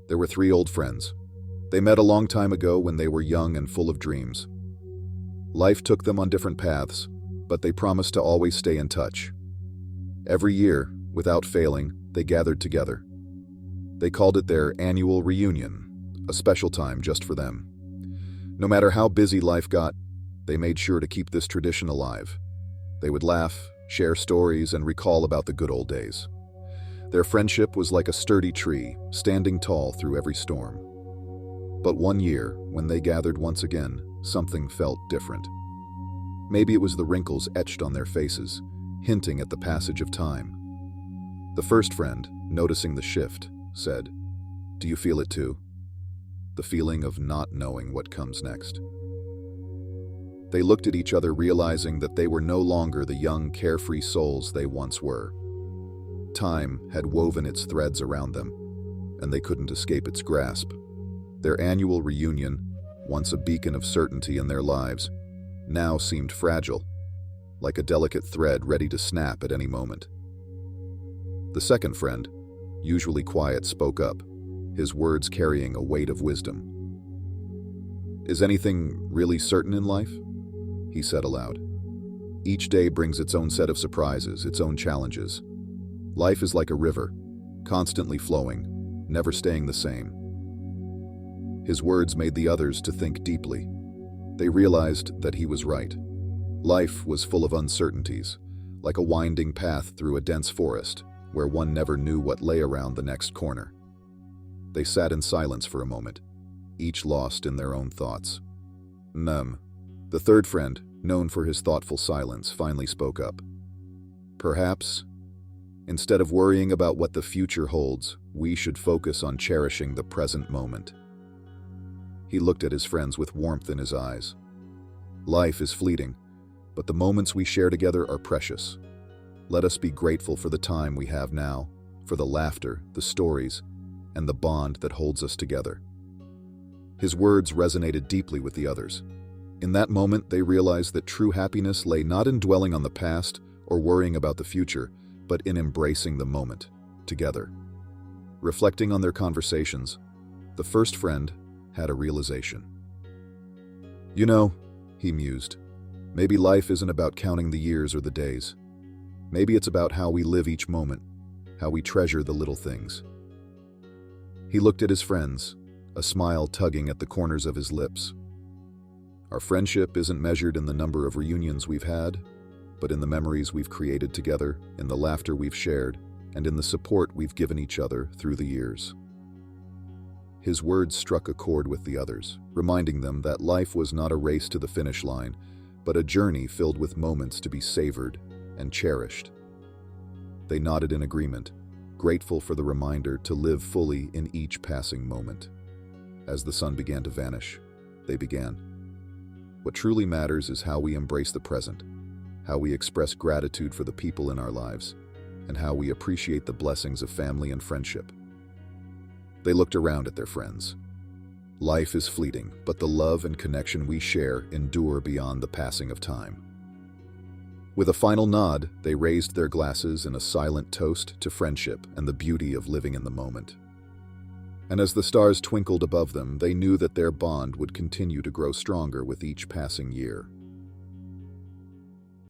There were three old friends. They met a long time ago when they were young and full of dreams. Life took them on different paths, but they promised to always stay in touch. Every year, without failing, they gathered together. They called it their annual reunion, a special time just for them. No matter how busy life got, they made sure to keep this tradition alive. They would laugh, share stories, and recall about the good old days. Their friendship was like a sturdy tree, standing tall through every storm. But one year, when they gathered once again, something felt different. Maybe it was the wrinkles etched on their faces, hinting at the passage of time. The first friend, noticing the shift, said, "Do you feel it too? The feeling of not knowing what comes next." They looked at each other, realizing that they were no longer the young, carefree souls they once were. Time had woven its threads around them, and they couldn't escape its grasp. Their annual reunion, once a beacon of certainty in their lives, now seemed fragile, like a delicate thread ready to snap at any moment. The second friend, usually quiet, spoke up, his words carrying a weight of wisdom. "Is anything really certain in life?" he said aloud. "Each day brings its own set of surprises, its own challenges. Life is like a river, constantly flowing, never staying the same." His words made the others to think deeply. They realized that he was right. Life was full of uncertainties, like a winding path through a dense forest, where one never knew what lay around the next corner. They sat in silence for a moment, each lost in their own thoughts. The third friend, known for his thoughtful silence, finally spoke up. "Perhaps, instead of worrying about what the future holds, we should focus on cherishing the present moment." He looked at his friends with warmth in his eyes. "Life is fleeting, but the moments we share together are precious. Let us be grateful for the time we have now, for the laughter, the stories, and the bond that holds us together." His words resonated deeply with the others. In that moment, they realized that true happiness lay not in dwelling on the past or worrying about the future, but in embracing the moment, together. Reflecting on their conversations, the first friend had a realization. "You know," he mused, "maybe life isn't about counting the years or the days. Maybe it's about how we live each moment, how we treasure the little things." He looked at his friends, a smile tugging at the corners of his lips. "Our friendship isn't measured in the number of reunions we've had, but in the memories we've created together, in the laughter we've shared, and in the support we've given each other through the years." His words struck a chord with the others, reminding them that life was not a race to the finish line, but a journey filled with moments to be savored and cherished. They nodded in agreement, grateful for the reminder to live fully in each passing moment. As the sun began to vanish, they began. "What truly matters is how we embrace the present, how we express gratitude for the people in our lives, and how we appreciate the blessings of family and friendship." They looked around at their friends. Life is fleeting, but the love and connection we share endure beyond the passing of time. With a final nod, they raised their glasses in a silent toast to friendship and the beauty of living in the moment. And as the stars twinkled above them, they knew that their bond would continue to grow stronger with each passing year.